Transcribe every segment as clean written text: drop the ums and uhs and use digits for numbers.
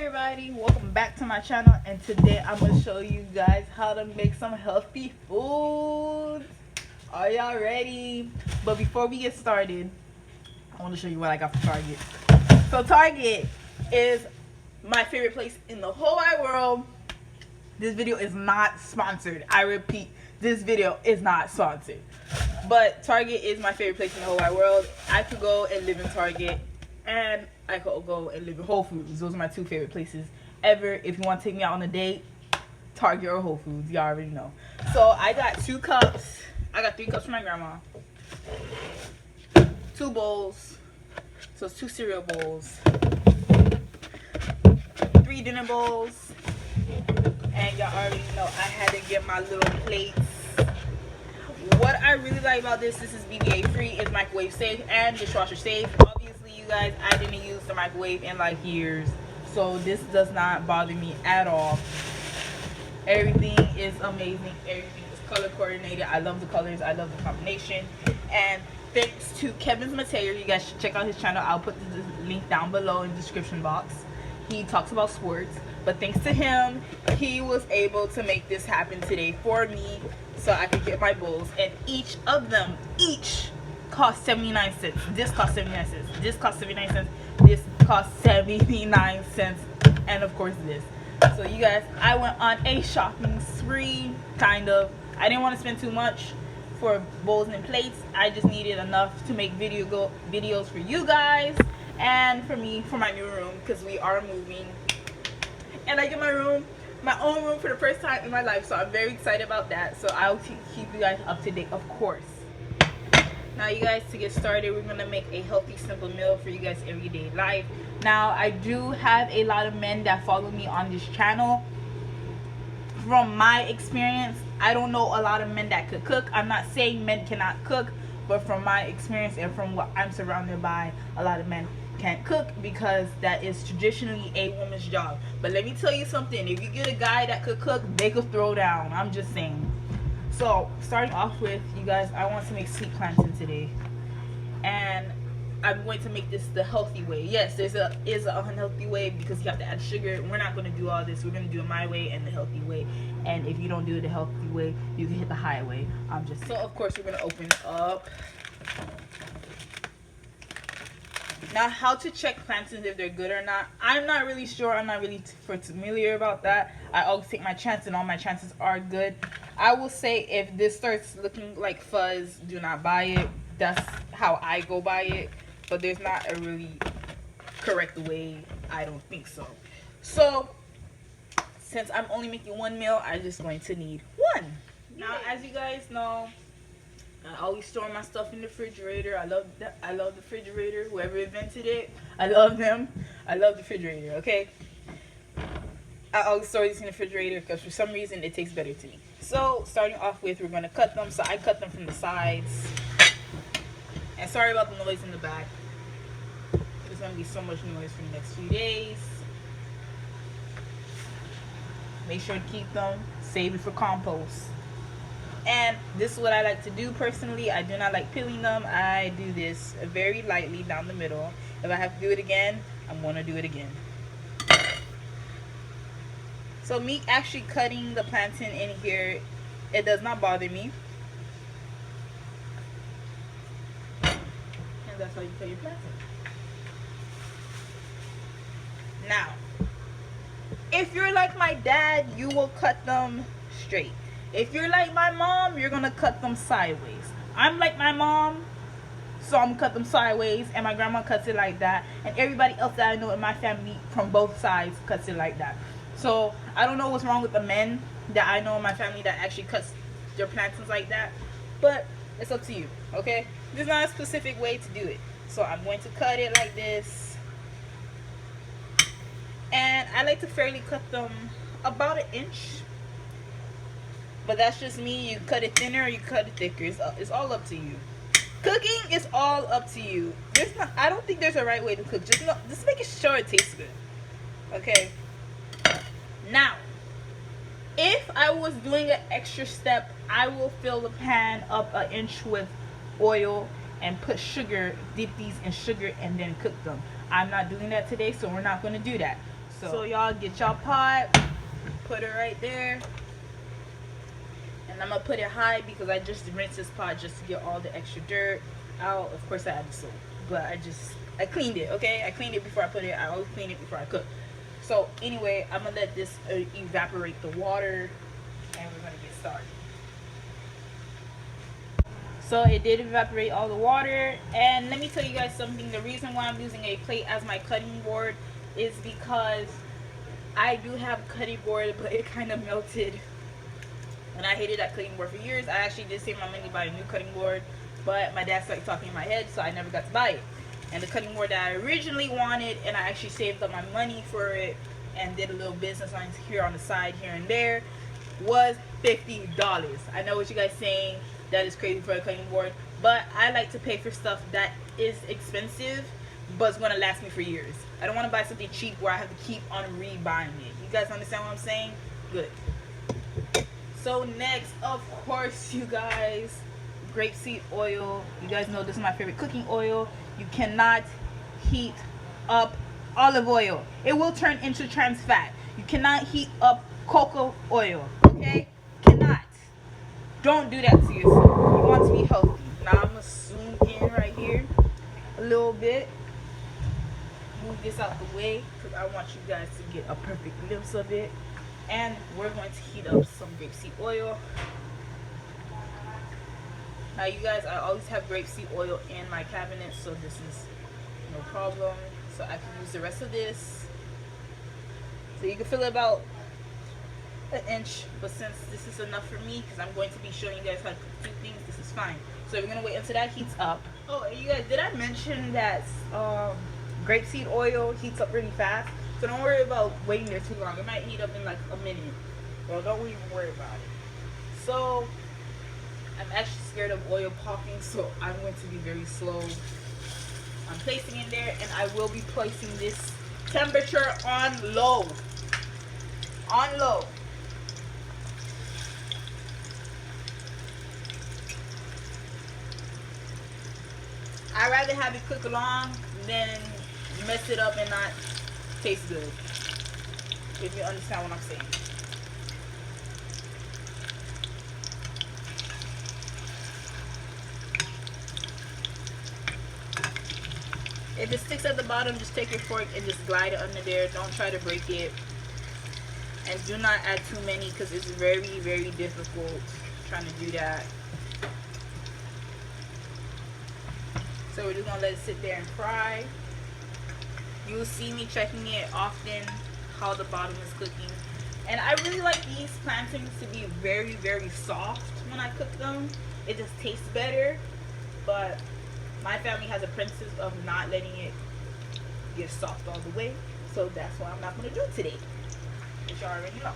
Everybody, welcome back to my channel, and today I'm going to show you guys how to make some healthy foods. Are y'all ready? But before we get started, I want to show you what I got from Target. So Target is my favorite place in the whole wide world. This video is not sponsored. I repeat, this video is not sponsored. But Target is my favorite place in the whole wide world. I could go and live in Target, and I could go and live in Whole Foods. Those are my two favorite places ever. If you want to take me out on a date, Target or Whole Foods. Y'all already know. So I got 2 cups. I got 3 cups for my grandma. 2 bowls. So it's 2 cereal bowls. 3 dinner bowls. And y'all already know I had to get my little plates. What I really like about this is BBA free, it's microwave safe and dishwasher safe. Obviously, you guys, I didn't use the microwave in like years, so this does not bother me at all. Everything is amazing. Everything is color coordinated. I love the colors. I love the combination. And thanks to Kevin's Material, you guys should check out his channel. I'll put the link down below in the description box. He talks about sports, but thanks to him, he was able to make this happen today for me, so I could get my bowls, and each of them, cost 79 cents. This cost 79 cents. This cost 79 cents. This cost 79 cents. And of course this. So you guys, I went on a shopping spree, kind of. I didn't want to spend too much for bowls and plates. I just needed enough to make videos for you guys and for me, for my new room, because we are moving. And I get my own room for the first time in my life, so I'm very excited about that. So I'll keep you guys up to date, of course. Now you guys, to get started, we're gonna make a healthy, simple meal for you guys everyday life. Now I do have a lot of men that follow me on this channel. From my experience, I don't know a lot of men that could cook. I'm not saying men cannot cook, but from my experience and from what I'm surrounded by, a lot of men can't cook, because that is traditionally a woman's job. But let me tell you something, if you get a guy that could cook, they could throw down. I'm just saying. So starting off with, you guys, I want to make sweet plantain today, and I'm going to make this the healthy way. Yes, there's an unhealthy way because you have to add sugar. We're not going to do all this. We're going to do it my way and the healthy way. And if you don't do it the healthy way, you can hit the highway. I'm just saying. So of course we're going to open it up. Now, how to check plantains if they're good or not, I'm not really sure. I'm not really familiar about that. I always take my chance, and all my chances are good. I will say if this starts looking like fuzz, do not buy it. That's how I go buy it. But there's not a really correct way. I don't think so. So, since I'm only making 1 meal, I'm just going to need 1. Now, as you guys know, I always store my stuff in the refrigerator. I love the refrigerator. Whoever invented it, I love them. I love the refrigerator, okay? I always store these in the refrigerator because for some reason it tastes better to me. So, starting off with, we're going to cut them. So, I cut them from the sides. And sorry about the noise in the back. There's going to be so much noise for the next few days. Make sure to keep them. Save it for compost. And this is what I like to do personally. I do not like peeling them. I do this very lightly down the middle. If I have to do it again, I'm going to do it again. So me actually cutting the plantain in here, it does not bother me. And that's how you cut your plantain. Now, if you're like my dad, you will cut them straight. If you're like my mom, you're going to cut them sideways. I'm like my mom, so I'm going to cut them sideways. And my grandma cuts it like that. And everybody else that I know in my family from both sides cuts it like that. So I don't know what's wrong with the men that I know in my family that actually cuts their plantains like that. But it's up to you, okay? There's not a specific way to do it. So I'm going to cut it like this. And I like to fairly cut them about 1 inch. But that's just me. You cut it thinner or you cut it thicker. It's all up to you. Cooking is all up to you. I don't think there's a right way to cook. Just make sure it tastes good. Okay. Now, if I was doing an extra step, I will fill the pan up 1 inch with oil and put sugar, dip these in sugar, and then cook them. I'm not doing that today, so we're not going to do that. So y'all get y'all pot, put it right there, and I'm gonna put it high because I just rinsed this pot just to get all the extra dirt out. Of course I added soap, but I cleaned it. Okay, I cleaned it before I put it. I always clean it before I cook. So anyway, I'm gonna let this evaporate the water, and we're gonna get started. So it did evaporate all the water, and let me tell you guys something. The reason why I'm using a plate as my cutting board is because I do have a cutting board, but it kind of melted, and I hated that cutting board for years. I actually did save my money to buy a new cutting board, but my dad started talking in my head, so I never got to buy it. And the cutting board that I originally wanted, and I actually saved up my money for it and did a little business on here on the side here and there, was $50. I know what you guys saying, that is crazy for a cutting board, but I like to pay for stuff that is expensive but it's going to last me for years. I don't want to buy something cheap where I have to keep on rebuying it. You guys understand what I'm saying? Good. So next, of course, you guys, grapeseed oil. You guys know this is my favorite cooking oil. You cannot heat up olive oil. It will turn into trans fat. You cannot heat up cocoa oil. Okay? Cannot. Don't do that to yourself. You want to be healthy. Now I'm going to zoom in right here a little bit. Move this out the way because I want you guys to get a perfect glimpse of it. And we're going to heat up some grapeseed oil. Now you guys, I always have grapeseed oil in my cabinet, so this is no problem. So I can use the rest of this. So you can fill it about an inch, but since this is enough for me because I'm going to be showing you guys how to do things, this is fine. So we're going to wait until that heats up. Oh, and you guys, did I mention that grapeseed oil heats up really fast? So don't worry about waiting there too long. It might heat up in like a minute. Well, don't even worry about it. So I'm actually scared of oil popping, so I'm going to be very slow. I'm placing it there, and I will be placing this temperature on low. On low. I'd rather have it cook long than mess it up and not taste good. If you understand what I'm saying. If it sticks at the bottom, just take your fork and just glide it under there. Don't try to break it. And do not add too many because it's very, very difficult trying to do that. So we're just going to let it sit there and fry. You'll see me checking it often how the bottom is cooking. And I really like these plantains to be very, very soft when I cook them. It just tastes better. But my family has a principle of not letting it get soft all the way. So that's what I'm not going to do today. Which y'all already know.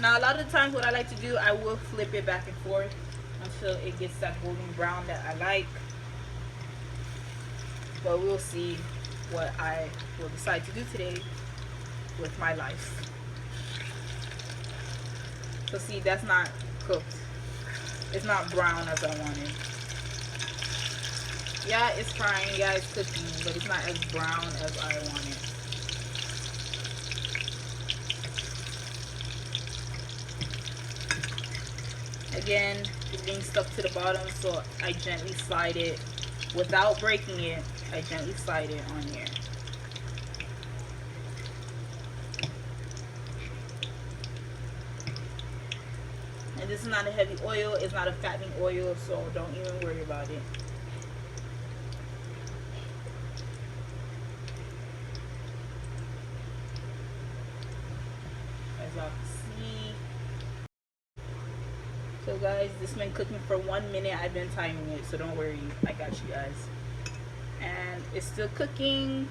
Now a lot of the times what I like to do, I will flip it back and forth until it gets that golden brown that I like. But we'll see what I will decide to do today with my life. So see, that's not cooked. It's not brown as I wanted. Yeah, it's frying. Yeah, it's cooking, but it's not as brown as I wanted. Again, it's being stuck to the bottom, so I gently slide it without breaking it. I gently slide it on here. And this is not a heavy oil, it's not a fattening oil, so don't even worry about it. As y'all can see. So guys, this has been cooking for 1 minute. I've been timing it, so don't worry, I got you guys. And it's still cooking.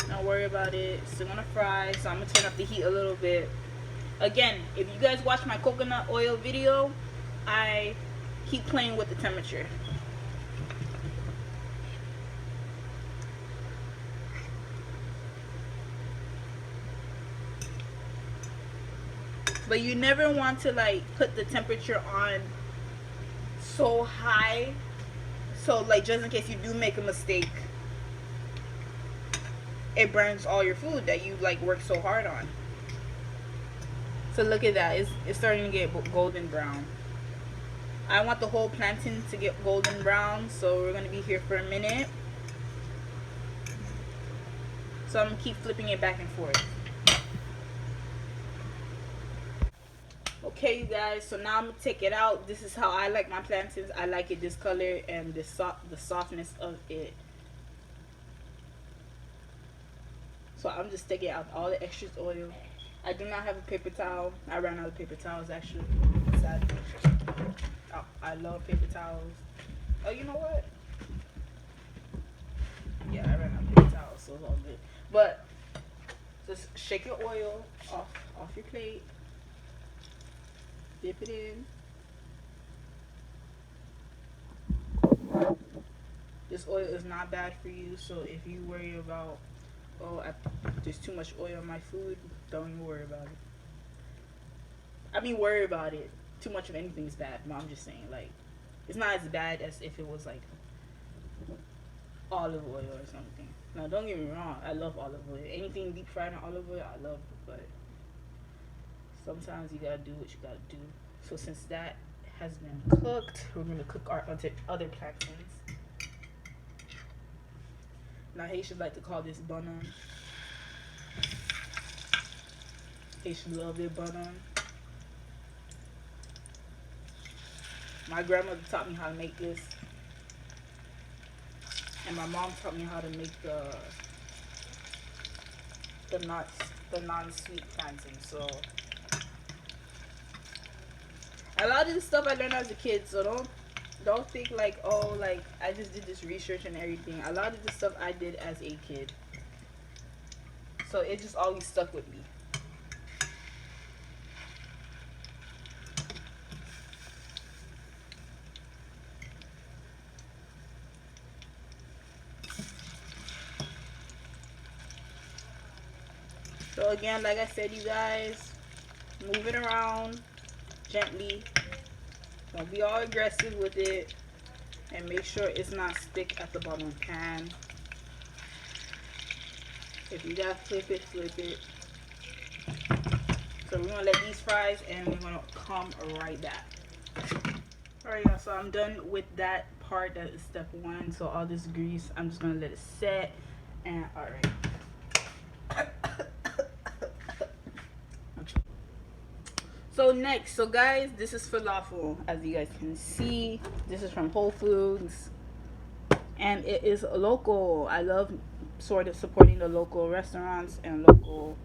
Don't worry about it. It's still gonna fry, so I'm gonna turn up the heat a little bit. Again, if you guys watch my coconut oil video, I keep playing with the temperature. But you never want to like put the temperature on so high So like just in case you do make a mistake, it burns all your food that you like worked so hard on. So look at that, it's starting to get golden brown. I want the whole plantain to get golden brown, so we're gonna be here for a minute. So I'm gonna keep flipping it back and forth. Okay, you guys, so now I'm gonna take it out. This is how I like my plantains. I like it this color and the softness of it. So I'm just taking out all the extra oil. I do not have a paper towel. I ran out of paper towels actually. Sad. Oh, I love paper towels. Oh, you know what? Yeah, I ran out of paper towels, so it's all good. But just shake your oil off your plate. Dip it in. This oil is not bad for you, so if you worry about, oh, there's too much oil in my food, don't even worry about it. I mean, worry about it. Too much of anything is bad, but I'm just saying, like, it's not as bad as if it was like olive oil or something. Now, don't get me wrong, I love olive oil. Anything deep fried in olive oil, I love it, but sometimes you gotta do what you gotta do. So since that has been cooked, we're gonna cook our other plantains. Now Haitians like to call this bun. Haitians love their bun. My grandmother taught me how to make this, and my mom taught me how to make the non-sweet plantain. So a lot of this stuff I learned as a kid, so don't think like, oh, like I just did this research and everything. A lot of this stuff I did as a kid, so it just always stuck with me. So again, like I said, you guys, move it around gently. Don't be all aggressive with it, and make sure it's not stick at the bottom of the pan. If you gotta flip it, flip it. So we're gonna let these fries, and we're gonna come right back. Alright, y'all, so I'm done with that part. That is step one. So all this grease, I'm just gonna let it set. And alright. So next, so guys, this is falafel. As you guys can see, this is from Whole Foods, and it is local. I love sort of supporting the local restaurants and local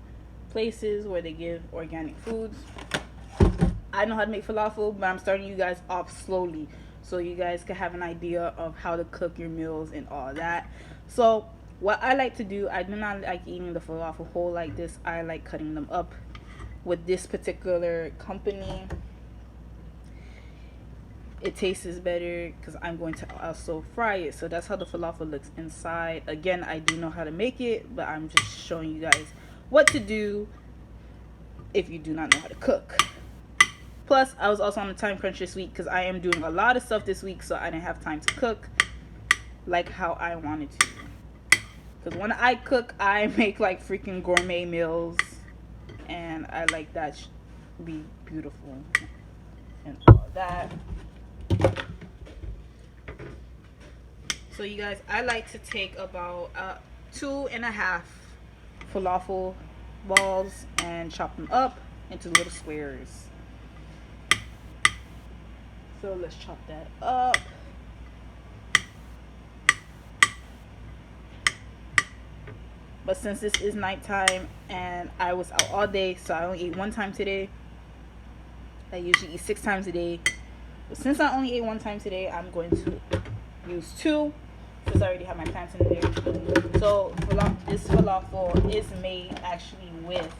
places where they give organic foods. I know how to make falafel, but I'm starting you guys off slowly so you guys can have an idea of how to cook your meals and all that. So what I like to do, I do not like eating the falafel whole like this. I like cutting them up. With this particular company, it tastes better because I'm going to also fry it. So that's how the falafel looks inside. Again, I do know how to make it, but I'm just showing you guys what to do if you do not know how to cook. Plus, I was also on a time crunch this week because I am doing a lot of stuff this week, so I didn't have time to cook like how I wanted to. Because when I cook, I make like freaking gourmet meals. And I like that be beautiful and all that. So you guys, I like to take about 2.5 falafel balls and chop them up into little squares. So let's chop that up. But since this is nighttime and I was out all day, so I only ate one time today. I usually eat 6 times a day. But since I only ate one time today, I'm going to use 2 since I already have my pants in there. So this falafel is made actually with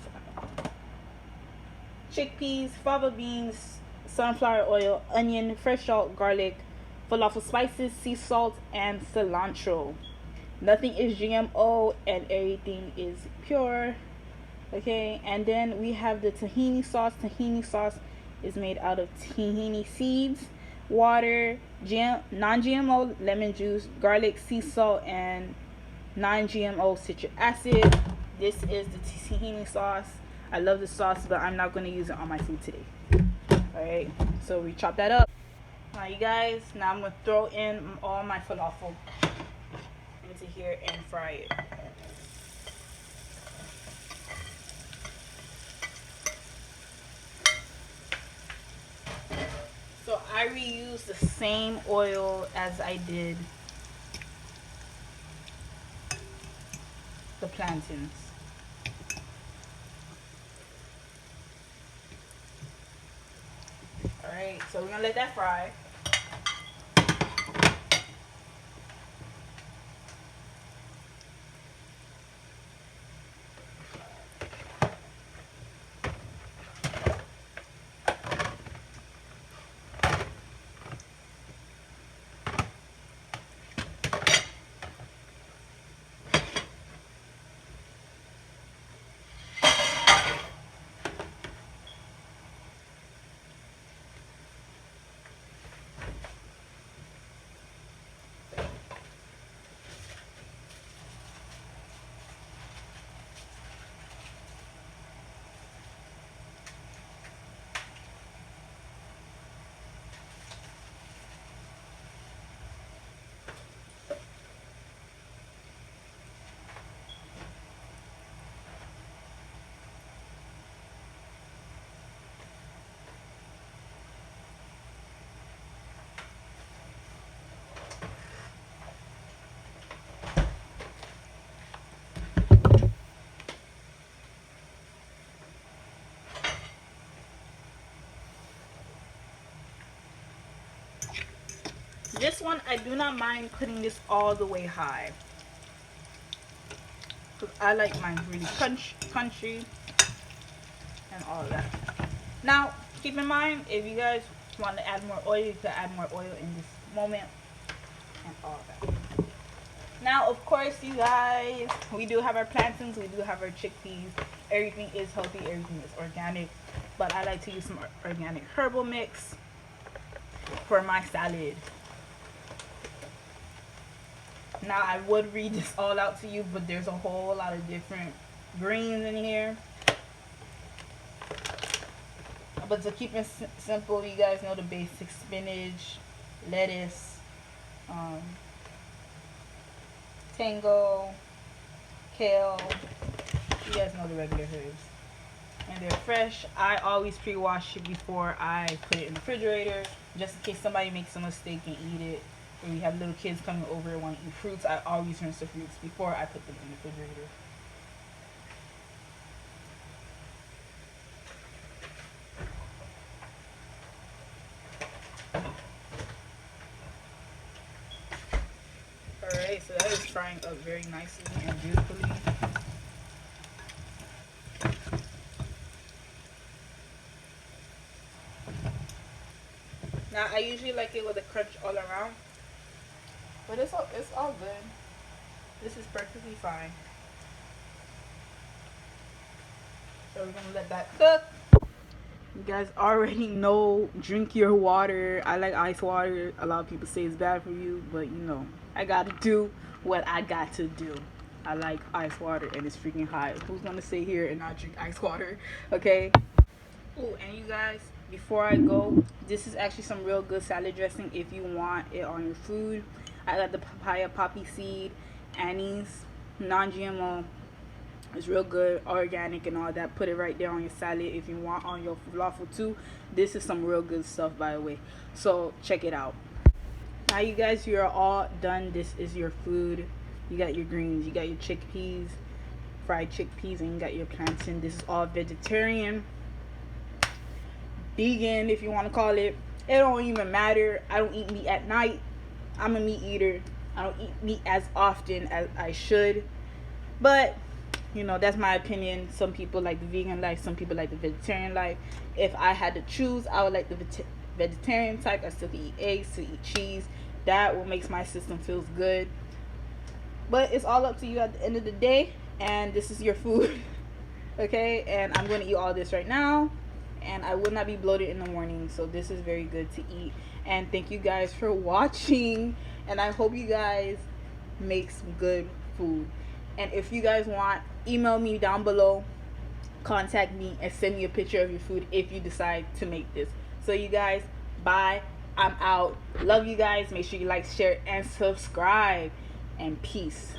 chickpeas, fava beans, sunflower oil, onion, fresh salt, garlic, falafel spices, sea salt, and cilantro. Nothing is GMO and everything is pure. Okay, and then we have the tahini sauce. Tahini sauce is made out of tahini seeds water, non-GMO lemon juice, garlic, sea salt, and non-GMO citric acid. This is the tahini sauce. I love the sauce, but I'm not going to use it on my food today. Alright, so we chop that up. Now you guys, now I'm going to throw in all my falafel into here and fry it. So I reuse the same oil as I did the plantains. Alright, so we're gonna let that fry. This one, I do not mind putting this all the way high, because I like mine really crunchy and all that. Now, keep in mind, if you guys want to add more oil, you can add more oil in this moment and all that. Now, of course, you guys, we do have our plantains, we do have our chickpeas. Everything is healthy, everything is organic, but I like to use some organic herbal mix for my salad. Now, I would read this all out to you, but there's a whole lot of different greens in here. But to keep it simple, you guys know the basic: spinach, lettuce, tango, kale. You guys know the regular herbs. And they're fresh. I always pre-wash it before I put it in the refrigerator, just in case somebody makes a mistake and eat it. Or we have little kids coming over and want to eat fruits, I always rinse the fruits before I put them in the refrigerator. Alright, so that is frying up very nicely and beautifully. Now, I usually like it with a crunch all around, but it's all good. This is perfectly fine. So we're gonna let that cook. You guys already know, drink your water. I like ice water. A lot of people say it's bad for you, but you know, I gotta do what I got to do. I like ice water and it's freaking hot. Who's gonna sit here and not drink ice water? Okay. Oh, and you guys, before I go, this is actually some real good salad dressing if you want it on your food. I got the papaya poppy seed, anise, non-GMO. It's real good, organic and all that. Put it right there on your salad if you want on your falafel too. This is some real good stuff, by the way. So check it out. Now you guys, you're all done. This is your food. You got your greens, you got your chickpeas, fried chickpeas, and you got your plantain. This is all vegetarian, vegan if you want to call it. It don't even matter. I don't eat meat at night. I'm a meat eater. I don't eat meat as often as I should, but you know, that's my opinion. Some people like the vegan life, some people like the vegetarian life. If I had to choose, I would like the vegetarian type. I still can eat eggs, still eat cheese. That what makes my system feels good. But it's all up to you at the end of the day, and this is your food. Okay, and I'm going to eat all this right now, and I will not be bloated in the morning, so this is very good to eat. And thank you guys for watching, and I hope you guys make some good food. And if you guys want, email me down below, contact me, and send me a picture of your food if you decide to make this. So you guys, bye, I'm out. Love you guys. Make sure you like, share, and subscribe, and peace.